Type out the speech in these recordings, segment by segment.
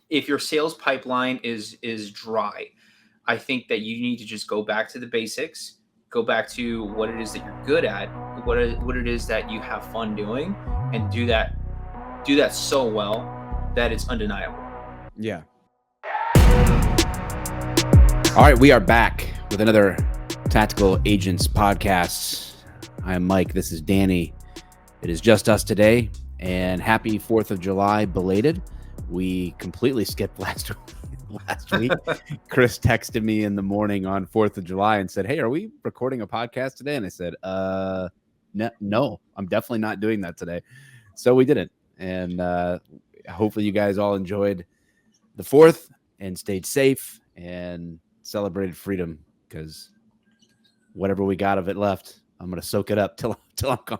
if your sales pipeline is dry, I think that you need to just go back to the basics, go back to what it is that you're good at, what it is that you have fun doing, and do that so well that it's undeniable. Yeah. All right, we are back with another Tactical Agents podcast. I am Mike. This is Danny. It is just us today, and happy 4th of July belated. We completely skipped last week. Chris texted me in the morning on 4th of July and said, "Hey, are we recording a podcast today?" And I said, no, I'm definitely not doing that today. So we didn't. And hopefully you guys all enjoyed the 4th and stayed safe and celebrated freedom, because whatever we got of it left, I'm going to soak it up till I'm gone.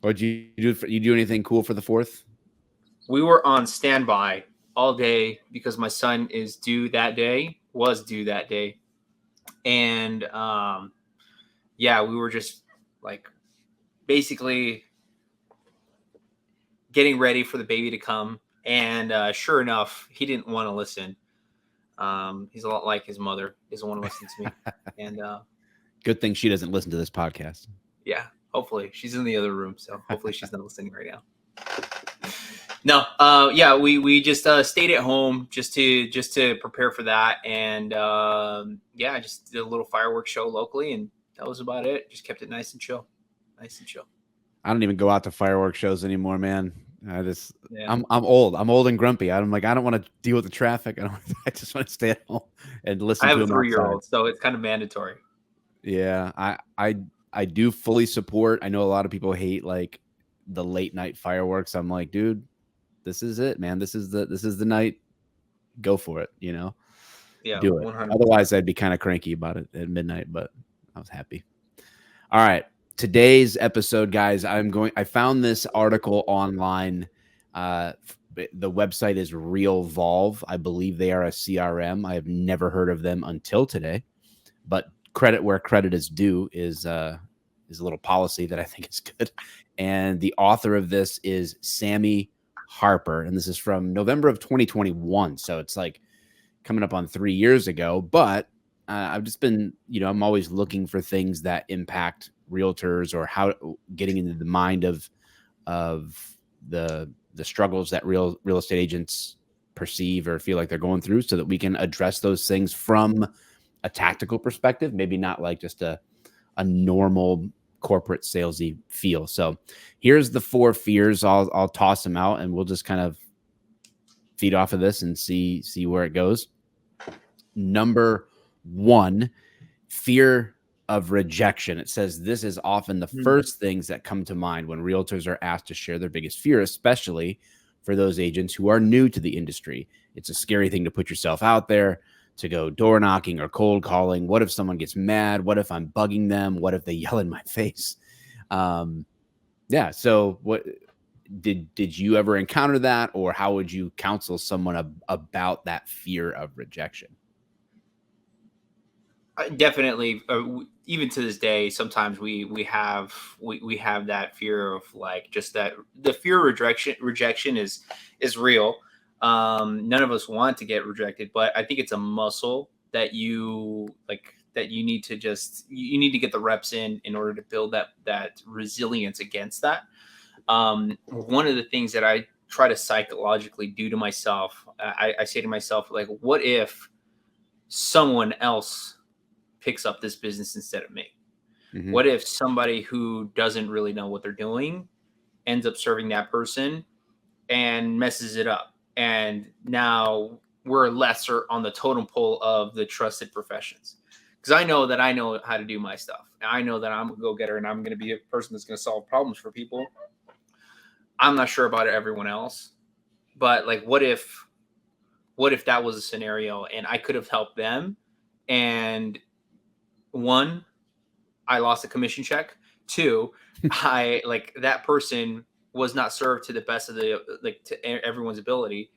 What'd you do? You do anything cool for the 4th? We were on standby all day because my son was due that day. And yeah, we were just like basically getting ready for the baby to come. And sure enough, he didn't want to listen. He's a lot like his mother. He doesn't want to listen to me. And good thing she doesn't listen to this podcast. Yeah, hopefully she's in the other room, so hopefully she's not listening right now. No, yeah, we just stayed at home just to prepare for that, and yeah, just did a little fireworks show locally, and that was about it. Just kept it nice and chill. I don't even go out to fireworks shows anymore, man. I'm old. I'm old and grumpy. I'm like, I don't want to deal with the traffic. I just want to stay at home and listen. I have a 3-year-old, so it's kind of mandatory. Yeah, I do fully support. I know a lot of people hate like the late night fireworks. I'm like, dude, this is it, man. This is the night. Go for it, you know? Yeah, do it. 100%. Otherwise, I'd be kind of cranky about it at midnight, but I was happy. All right. Today's episode, guys, I found this article online. The website is Revolve. I believe they are a CRM. I have never heard of them until today, but credit where credit is due is a little policy that I think is good. And the author of this is Sammy Harper, and this is from November of 2021. So it's like coming up on 3 years ago, but I've just been, I'm always looking for things that impact realtors, or how getting into the mind of the struggles that real estate agents perceive or feel like they're going through, so that we can address those things from a tactical perspective, maybe not like just a normal corporate salesy feel. So here's the 4 fears. I'll toss them out and we'll just kind of feed off of this and see where it goes. Number 1, fear of rejection. It says this is often the first things that come to mind when realtors are asked to share their biggest fear, especially for those agents who are new to the industry. It's a scary thing to put yourself out there, to go door knocking or cold calling. What if someone gets mad? What if I'm bugging them? What if they yell in my face? Yeah. So what did you ever encounter that, or how would you counsel someone about that fear of rejection? Definitely, even to this day, sometimes we have that fear of like, just that the fear of rejection is real. None of us want to get rejected, but I think it's a muscle that you need to get the reps in order to build that resilience against that. One of the things that I try to psychologically do to myself, I say to myself, like, what if someone else picks up this business instead of me? Mm-hmm. What if somebody who doesn't really know what they're doing ends up serving that person and messes it up? And now we're lesser on the totem pole of the trusted professions. Because I know that I know how to do my stuff. And I know that I'm a go-getter and I'm going to be a person that's going to solve problems for people. I'm not sure about everyone else. But like, what if that was a scenario and I could have helped them, and 1, I lost a commission check. 2, I that person was not served to the best of to everyone's ability,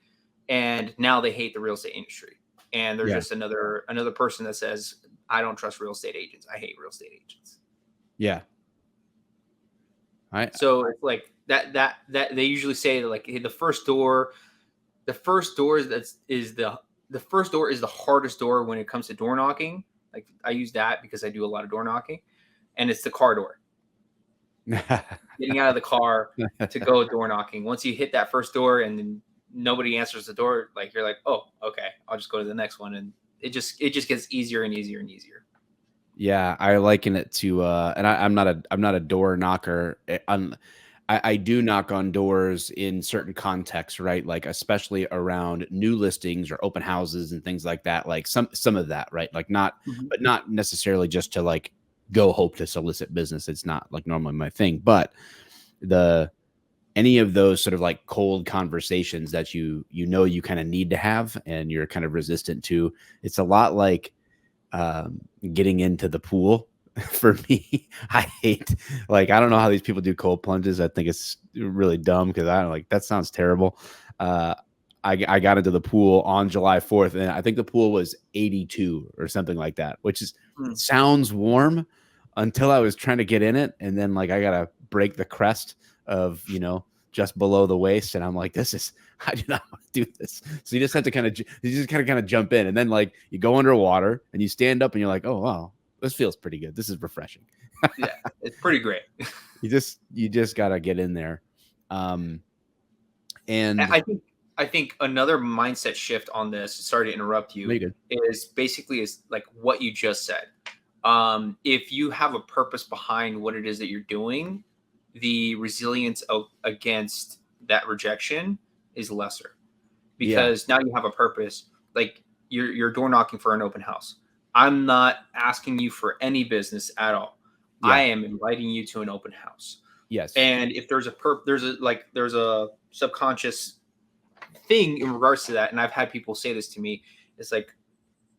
and now they hate the real estate industry, and they're just another person that says, I don't trust real estate agents. I hate real estate agents. Yeah. So it's like that they usually say that, like, the first door the first door the first door is the hardest door when it comes to door knocking. Like I use that because I do a lot of door knocking, and it's the car door. Getting out of the car to go door knocking. Once you hit that first door and then nobody answers the door, like you're like, oh, okay, I'll just go to the next one, and it just gets easier and easier and easier. Yeah, I liken it to, and I'm not a door knocker. I do knock on doors in certain contexts, right? Like especially around new listings or open houses and things like that. Like some of that, right? Like but not necessarily just to like go hope to solicit business. It's not like normally my thing, but any of those sort of like cold conversations that you kind of need to have and you're kind of resistant to. It's a lot like getting into the pool. For me, I hate, like, I don't know how these people do cold plunges. I think it's really dumb because I don't like, that sounds terrible. I got into the pool on July 4th and I think the pool was 82 or something like that, which is sounds warm until I was trying to get in it. And then like, I got to break the crest of, just below the waist. And I'm like, I do not want to do this. So you just have to kind of jump in. And then like you go underwater and you stand up and you're like, oh, wow, this feels pretty good. This is refreshing. Yeah, it's pretty great. You just got to get in there. And I think another mindset shift on this, sorry to interrupt you, is like what you just said. If you have a purpose behind what it is that you're doing, the resilience against that rejection is lesser because now you have a purpose. Like you're door knocking for an open house. I'm not asking you for any business at all. Yeah. I am inviting you to an open house. Yes. And if there's a subconscious thing in regards to that, and I've had people say this to me, it's like,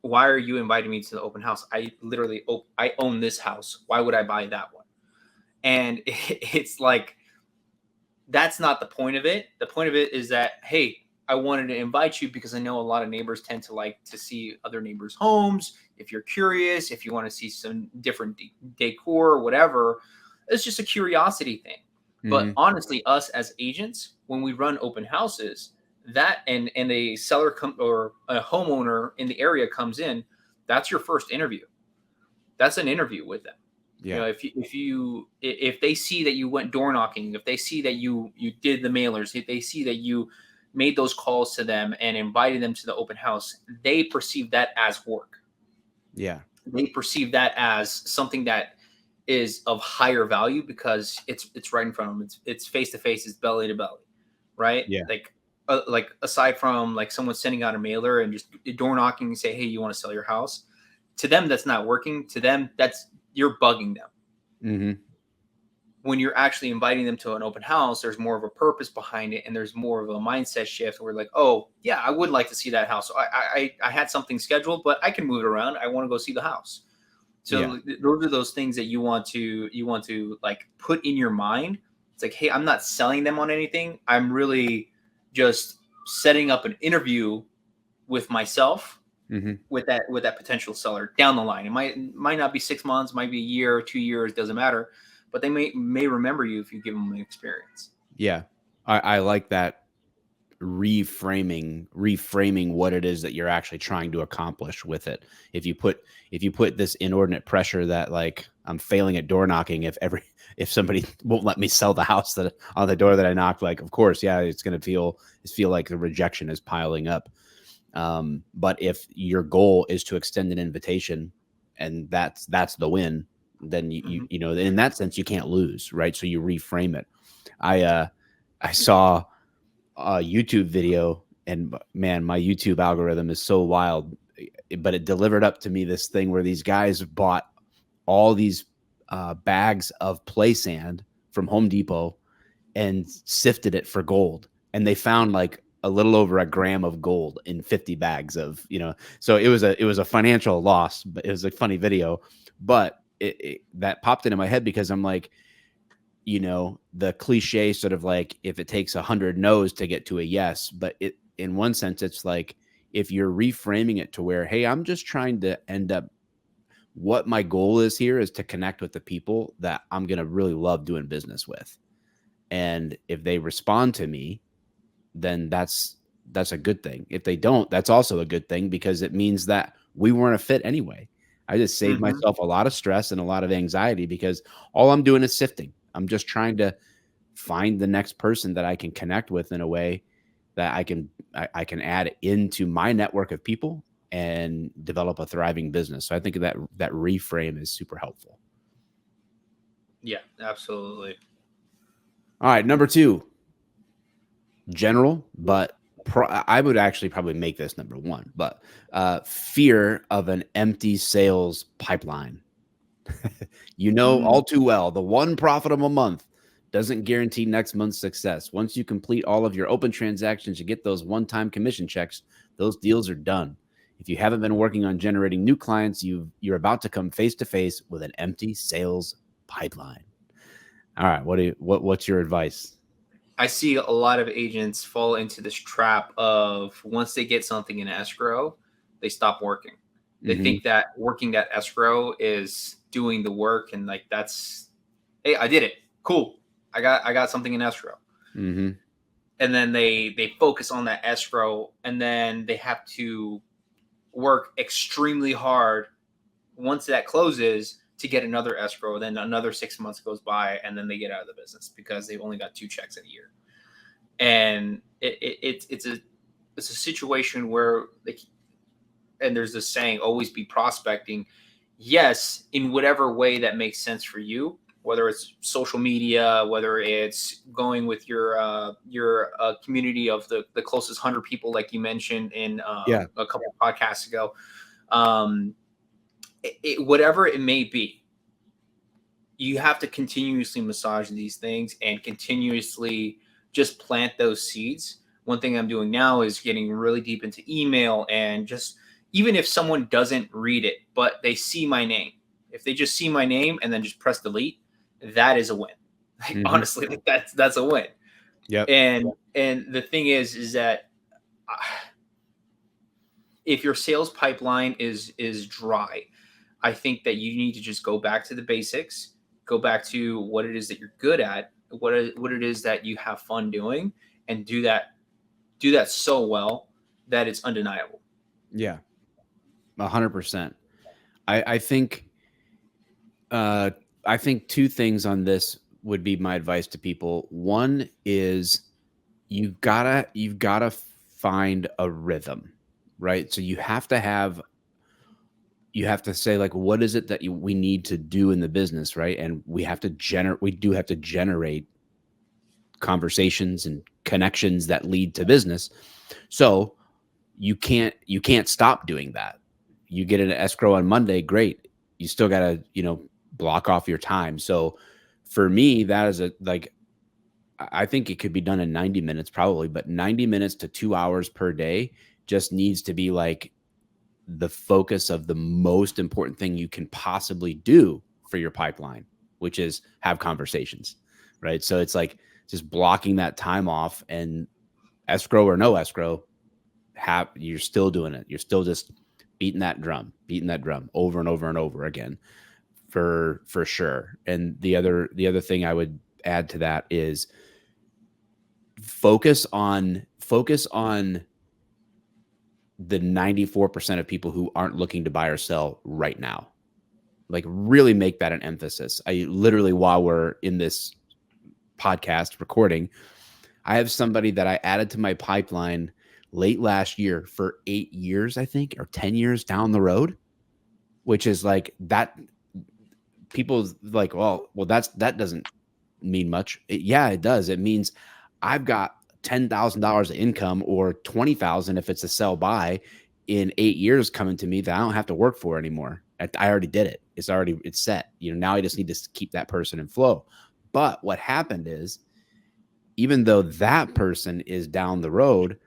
why are you inviting me to the open house? I literally I own this house. Why would I buy that one? And it's like, that's not the point of it. The point of it is that, hey, I wanted to invite you because I know a lot of neighbors tend to like to see other neighbors' homes. If you're curious, if you want to see some different decor or whatever, it's just a curiosity thing. Mm-hmm. But honestly, us as agents, when we run open houses, that and a seller or a homeowner in the area comes in, that's your first interview. That's an interview with them. Yeah. If they see that you went door knocking, if they see that you did the mailers, if they see that you made those calls to them and invited them to the open house, they perceive that as work. Yeah. They perceive that as something that is of higher value because it's right in front of them. It's face to face, it's belly to belly, right? Yeah. Like aside from like someone sending out a mailer and just door knocking and say, hey, you want to sell your house? To them, that's not working. To them, you're bugging them. Mm-hmm. When you're actually inviting them to an open house, there's more of a purpose behind it. And there's more of a mindset shift where like, oh yeah, I would like to see that house. I had something scheduled, but I can move it around. I want to go see the house. So those are those things that you want to like put in your mind. It's like, hey, I'm not selling them on anything. I'm really just setting up an interview with myself. Mm-hmm. with that potential seller down the line. It might not be 6 months, might be a year, 2 years, doesn't matter, but they may remember you if you give them an experience. Yeah. I like that reframing what it is that you're actually trying to accomplish with it. If you put this inordinate pressure that like I'm failing at door knocking, if somebody won't let me sell the house that on the door that I knocked, like, of course, yeah, it's going to feel like the rejection is piling up. But if your goal is to extend an invitation and that's the win, then you in that sense, you can't lose. Right. So you reframe it. I saw a YouTube video and man, my YouTube algorithm is so wild, but it delivered up to me this thing where these guys bought all these, bags of play sand from Home Depot and sifted it for gold. And they found like a little over a gram of gold in 50 bags of, so it was a financial loss, but it was a funny video, but that popped into my head because I'm like, the cliche sort of like, if it takes 100 no's to get to a yes, but in one sense, it's like, if you're reframing it to where, hey, I'm just trying to end up, what my goal is here is to connect with the people that I'm going to really love doing business with. And if they respond to me, then that's that's a good thing. If they don't, that's also a good thing, because it means that we weren't a fit anyway. I just saved Mm-hmm. myself a lot of stress and a lot of anxiety, because all I'm doing is sifting. I'm just trying to find the next person that I can connect with in a way that I can add into my network of people and develop a thriving business. So I think that reframe is super helpful. Yeah, absolutely. All right, number 2, general, but I would actually probably make this number 1, but fear of an empty sales pipeline. You know Mm. all too well, the one profitable month doesn't guarantee next month's success. Once you complete all of your open transactions, you get those one-time commission checks, those deals are done. If you haven't been working on generating new clients, you're about to come face to face with an empty sales pipeline. All right, what's your advice? I see a lot of agents fall into this trap of once they get something in escrow, they stop working. They Mm-hmm. think that working that escrow is doing the work, and like that's, hey, I did it. Cool. I got something in escrow. Mm-hmm. And then they focus on that escrow, and then they have to work extremely hard once that closes to get another escrow. Then another 6 months goes by, and then they get out of the business because they've only got 2 checks a year. And it's a situation where and there's this saying, always be prospecting. Yes, in whatever way that makes sense for you, whether it's social media, whether it's going with your community of the closest 100 people, like you mentioned in Yeah. a couple of podcasts ago. um, Whatever it may be, you have to continuously massage these things and continuously just plant those seeds. One thing I'm doing now is getting really deep into email, and just, even if someone doesn't read it, but they see my name, if they just see my name and then just press delete, that is a win. Like, Mm-hmm. honestly, like that's a win. Yep. And the thing is that uh, if your sales pipeline is dry, I think that you need to just go back to the basics, go back to what it is that you're good at, what it is that you have fun doing, and do that so well that it's undeniable. Yeah. 100%. I think uh I think two things on this would be my advice to people. One is you've gotta find a rhythm, right? So you have to say, like, what is it that we need to do in the business, right? And we do have to generate conversations and connections that lead to business. So you can't stop doing that. You get an escrow on Monday, great. You still gotta, block off your time. So for me, that is I think it could be done in 90 minutes probably, but 90 minutes to 2 hours per day just needs to be like the focus of the most important thing you can possibly do for your pipeline, which is have conversations, right? So it's like just blocking that time off, and escrow or no escrow, you're still doing it. You're still just beating that drum over and over and over again, for sure. And the other thing I would add to that is focus on the 94% of people who aren't looking to buy or sell right now. Like, really make that an emphasis. I literally, while we're in this podcast recording, I have somebody that I added to my pipeline late last year for 8 years, I think, or 10 years down the road, which is like that. People's like, well, that doesn't mean much. Yeah, it does. It means I've got $10,000 of income, or 20,000 if it's a sell buy, in 8 years coming to me that I don't have to work for anymore. I already did it. It's set. Now I just need to keep that person in flow. But what happened is, even though that person is down the road,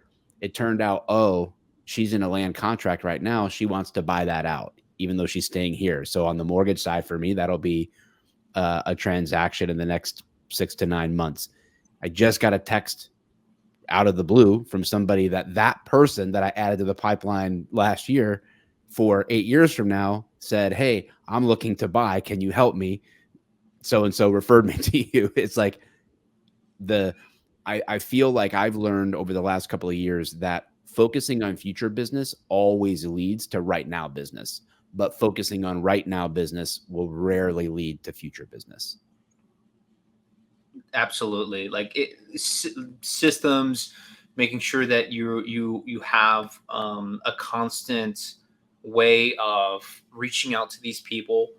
it turned out, oh, she's in a land contract right now. She wants to buy that out, even though she's staying here. So on the mortgage side for me, that'll be a transaction in the next 6 to 9 months. I just got a text out of the blue from somebody that person that I added to the pipeline last year for 8 years from now said, hey, I'm looking to buy. Can you help me? So and so referred me to you. It's like the I feel like I've learned over the last couple of years that focusing on future business always leads to right now business, but focusing on right now business will rarely lead to future business. Absolutely. Like systems, making sure that you have a constant way of reaching out to these people,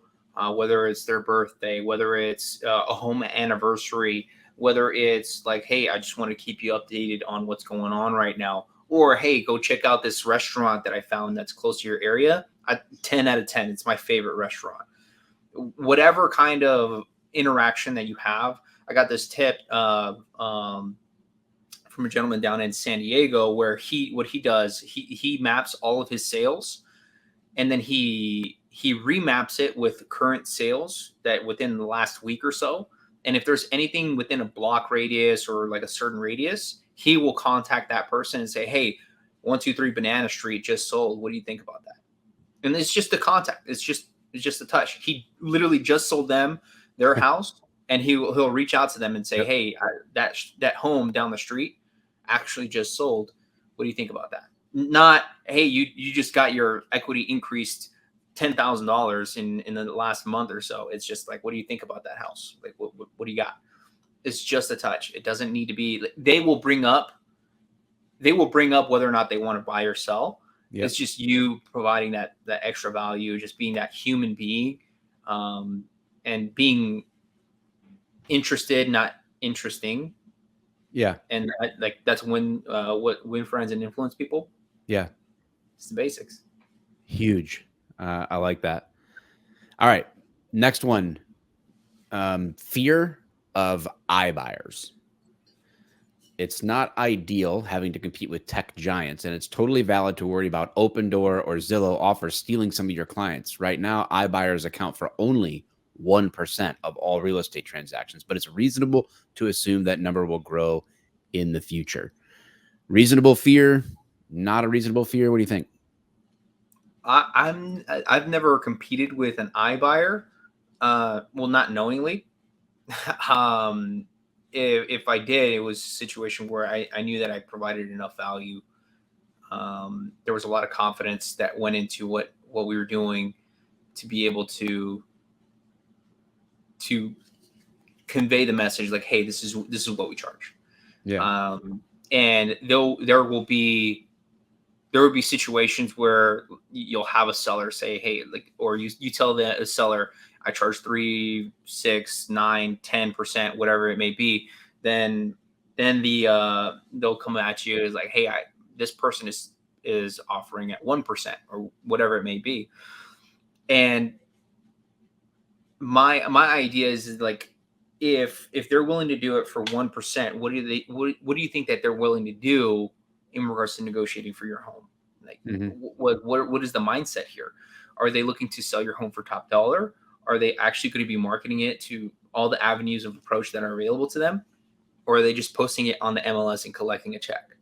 whether it's their birthday, whether it's a home anniversary, whether it's like, hey, I just want to keep you updated on what's going on right now, or hey, go check out this restaurant that I found that's close to your area. 10 out of 10, it's my favorite restaurant. Whatever kind of interaction that you have. I got this tip from a gentleman down in San Diego where what he does, he maps all of his sales, and then he remaps it with current sales that within the last week or so. And if there's anything within a block radius or like a certain radius, he will contact that person and say, hey, 123 Banana Street just sold. What do you think about that? And it's just the contact. It's just a touch. He literally just sold them their house, and he'll reach out to them and say, Yep. "Hey, that home down the street actually just sold. What do you think about that?" Not, "Hey, you just got your equity increased $10,000 in the last month or so." It's just like, "What do you think about that house? Like, what do you got?" It's just a touch. It doesn't need to be. They will bring up whether or not they want to buy or sell. Yep. It's just you providing that extra value, just being that human being, and being interested, not interesting. Yeah. And like that's what win friends and influence people. Yeah. It's the basics. Huge. I like that. All right. Next one. Fear of iBuyers. It's not ideal having to compete with tech giants, and it's totally valid to worry about Open Door or Zillow offers stealing some of your clients. Right now, iBuyers account for only 1% of all real estate transactions, but it's reasonable to assume that number will grow in the future. Reasonable fear, not a reasonable fear. What do you think? I've never competed with an iBuyer, well, not knowingly. um, if I did, it was a situation where I knew that I provided enough value. There was a lot of confidence that went into what we were doing to be able to convey the message like, hey, this is what we charge. Yeah. And though there would be situations where you'll have a seller say, hey, like, or you tell the seller, I charge 3, 6, 9, 10%, whatever it may be. Then they'll come at you as like, hey, this person is offering at 1% or whatever it may be. And my idea is like, if they're willing to do it for 1%, what do you think that they're willing to do in regards to negotiating for your home? Like, what is the mindset here? Are they looking to sell your home for top dollar? Are they actually going to be marketing it to all the avenues of approach that are available to them? Or are they just posting it on the MLS and collecting a check?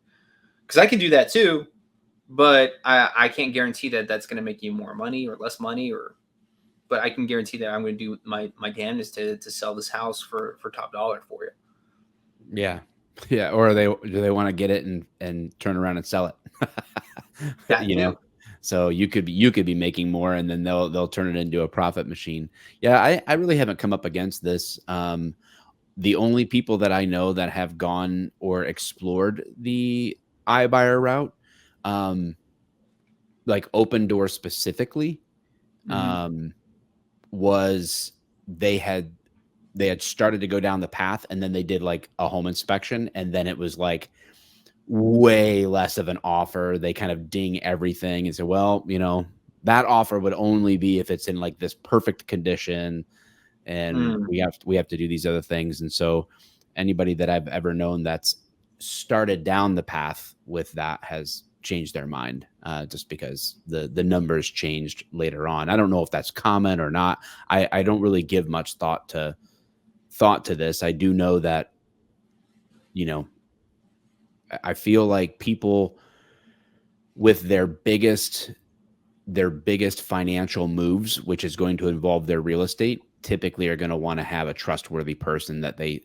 Because I can do that too, but I can't guarantee that that's going to make you more money or less money, but I can guarantee that I'm going to do my damnedest to sell this house for top dollar for you. Yeah. Yeah. Or do they want to get it and turn around and sell it? That You know, too. so you could be making more, and then they'll turn it into a profit machine. Yeah. I really haven't come up against this. The only people that I know that have gone or explored the iBuyer route, like Open Door specifically, Mhm. was they had started to go down the path, and then they did like a home inspection, and then it was like way less of an offer. They kind of ding everything and say, well, that offer would only be if it's in like this perfect condition, and Mm. we have to do these other things. And so anybody that I've ever known that's started down the path with that has changed their mind, just because the numbers changed later on. I don't know if that's common or not. I don't really give much thought to this. I do know that, I feel like people with their biggest financial moves, which is going to involve their real estate, typically are going to want to have a trustworthy person that they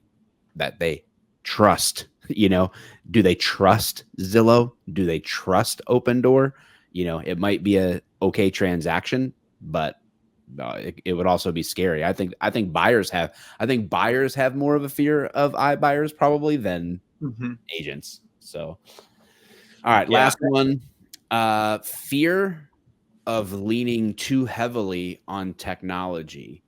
trust You know, do they trust Zillow? Do they trust Open Door? You know, it might be a okay transaction, but it would also be scary. I think buyers have more of a fear of iBuyers probably than Mhm. agents. So, all right, Yeah. last one. Fear of leaning too heavily on technology.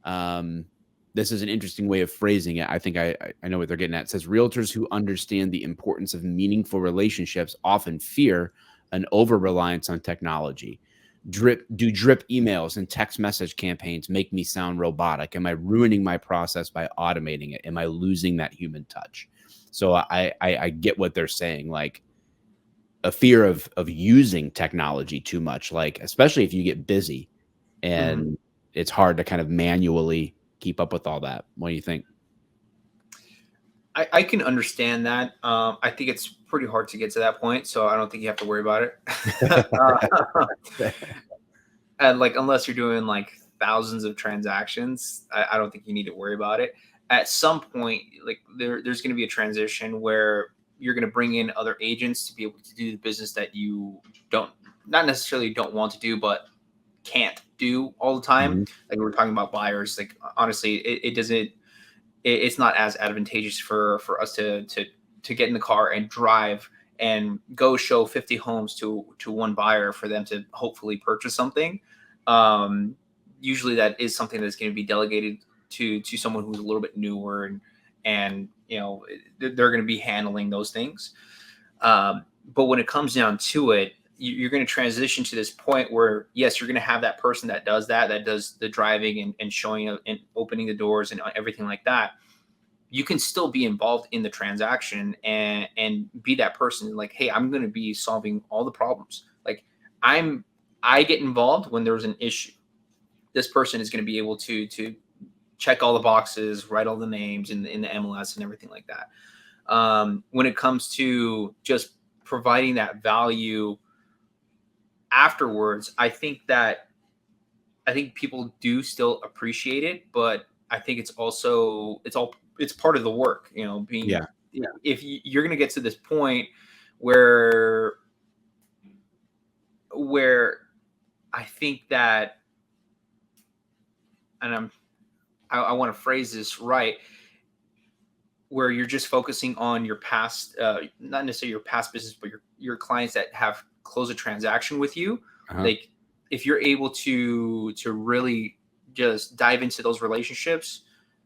Um, this is an interesting way of phrasing it. I think I know what they're getting at. It says realtors who understand the importance of meaningful relationships often fear an over reliance on technology. Drip emails and text message campaigns make me sound robotic? Am I ruining my process by automating it? Am I losing that human touch? So I get what they're saying. Like a fear of using technology too much, like especially if you get busy Mhm. and it's hard to kind of manually keep up with all that. What do you think? I can understand that. I think it's pretty hard to get to that point, so I don't think you have to worry about it. uh, and like, unless you're doing like thousands of transactions, I don't think you need to worry about it. At some point, like there's going to be a transition where you're going to bring in other agents to be able to do the business that you don't, not necessarily don't want to do, but can't do all the time. Mhm. Like we were talking about buyers. Like honestly, it doesn't. It's not as advantageous for us to get in the car and drive and go show 50 homes to one buyer for them to hopefully purchase something. Um, Usually that is something that's going to be delegated to someone who's a little bit newer, and you know they're going to be handling those things. But when it comes down to it, you're going to transition to this point where yes, you're going to have that person that does the driving and showing and opening the doors and everything like that. You can still be involved in the transaction and be that person, like, hey, I'm going to be solving all the problems. Like i'm I get involved when there's an issue. This person is going to be able to check all the boxes, write all the names in the MLS and everything like that. When it comes to just providing that value afterwards, I think people do still appreciate it, but I think it's also it's part of the work, you know, being Yeah. if you're going to get to this point where where I think that, and I want to phrase this right, where you're just focusing on your past, not necessarily your past business, but your clients that have closed a transaction with you. Uh-huh. Like if you're able to really just dive into those relationships,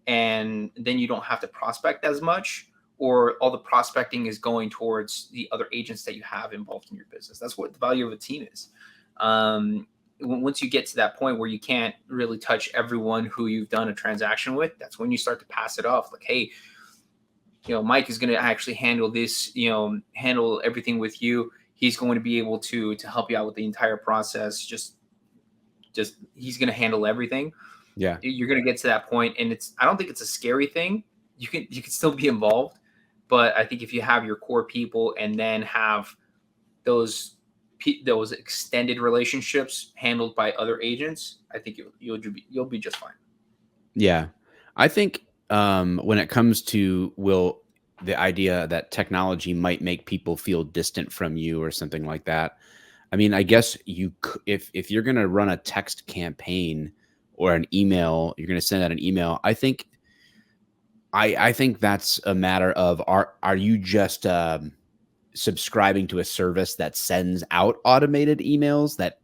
and then you don't have to prospect as much, or all the prospecting is going towards the other agents that you have involved in your business. That's what the value of a team is. Um, Once you get to that point where you can't really touch everyone who you've done a transaction with, that's when you start to pass it off. Like, hey, you know, Mike is going to actually handle this, you know, handle everything with you. He's going to be able to help you out with the entire process. Just he's going to handle everything. Yeah. You're going to get to that point, and I don't think it's a scary thing. You can still be involved, but I think if you have your core people and then have those those extended relationships handled by other agents, I think you'll be just fine. Yeah. I think when it comes to the idea that technology might make people feel distant from you or something like that. I mean, I guess if you're going to run a text campaign or an email, you're going to send out an email. I think that's a matter of are you just subscribing to a service that sends out automated emails that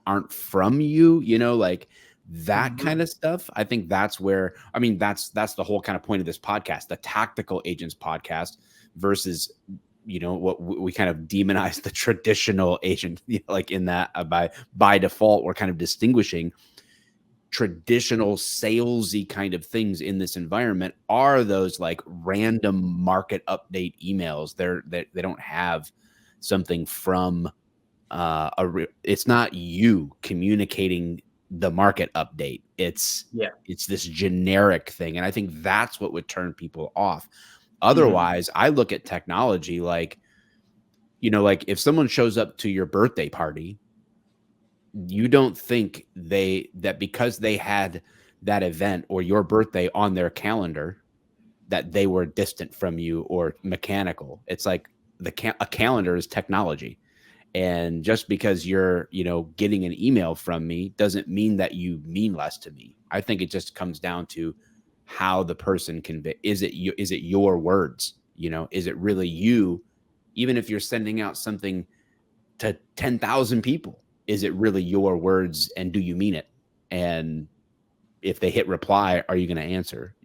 aren't from you, you know, like that Mm-hmm. kind of stuff. I think that's where, I mean, that's the whole kind of point of this podcast, the Tactical Agents podcast versus, you know, what we kind of demonize the traditional agent, you know, like in that by default, we're kind of distinguishing traditional salesy kind of things in this environment are those like random market update emails. They don't have something from it's not you communicating the market update. Yeah. It's this generic thing, and I think that's what would turn people off. Mm-hmm. Otherwise, I look at technology like, you know, like if someone shows up to your birthday party, you don't think that because they had that event or your birthday on their calendar, that they were distant from you or mechanical. It's like a calendar is technology. And just because you're, getting an email from me doesn't mean that you mean less to me. I think it just comes down to how the person convey. Is it your words? Is it really you? Even if you're sending out something to 10,000 people, is it really your words? And do you mean it? And if they hit reply, are you going to answer?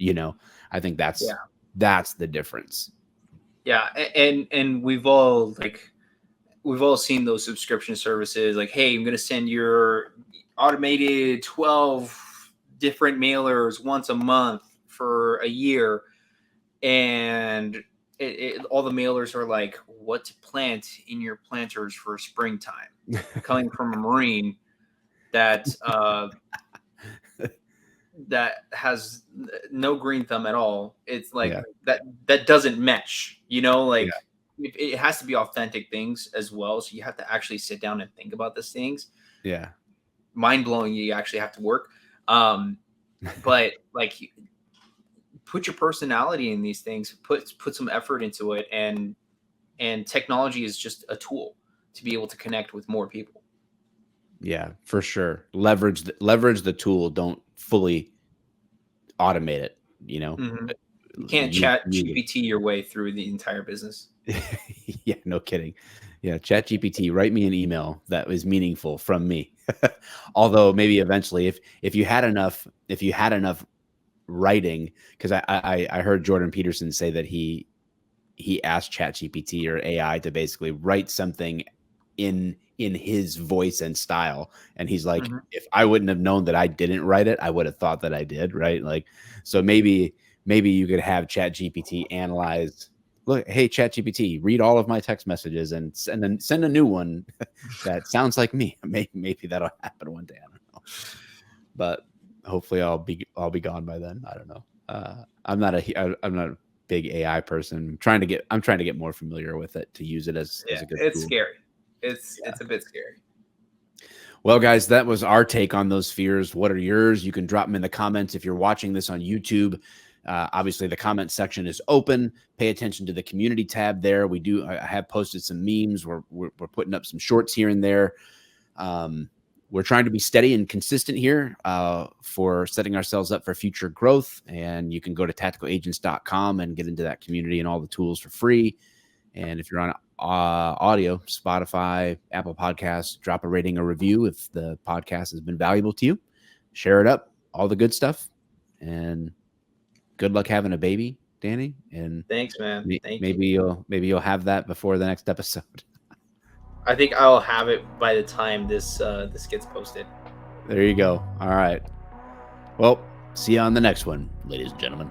I think that's the difference. Yeah. And we've all seen those subscription services like, hey, I'm going to send your automated 12 different mailers once a month for a year. And all the mailers are like, what to plant in your planters for springtime, coming from a Marine that that has no green thumb at all. It's like that doesn't mesh, it has to be authentic things as well. So you have to actually sit down and think about these things. Yeah. Mind blowing. You actually have to work. But put your personality in these things, put some effort into it. And technology is just a tool to be able to connect with more people. Yeah, for sure. Leverage the tool. Don't fully automate it. Mm-hmm. You can't chat GPT your way through the entire business. Yeah, no kidding. Yeah, chat GPT, write me an email that was meaningful from me. Although maybe eventually, if you had enough writing, because I heard Jordan Peterson say that he asked chat GPT or AI to basically write something in his voice and style. And he's like, if I wouldn't have known that I didn't write it, I would have thought that I did. Right. Like, so maybe you could have chat GPT analyze, look, hey, chat GPT, read all of my text messages and then send a new one that sounds like me. Maybe that'll happen one day. I don't know, but hopefully I'll be gone by then. I don't know. I'm not a big AI person. I'm trying to get more familiar with it to use it as a good it's tool. Scary. It's a bit scary. Well, guys, that was our take on those fears. What are yours? You can drop them in the comments if you're watching this on YouTube. Obviously, the comment section is open. Pay attention to the community tab there. I have posted some memes. We're putting up some shorts here and there. We're trying to be steady and consistent here for setting ourselves up for future growth. And you can go to tacticalagents.com and get into that community and all the tools for free. And if you're on audio, Spotify, Apple Podcasts, drop a rating or review if the podcast has been valuable to you. Share it up, all the good stuff. And good luck having a baby, Danny. And thanks, man. Maybe you'll have that before the next episode. I think I'll have it by the time this gets posted. There you go. All right. Well, see you on the next one, ladies and gentlemen.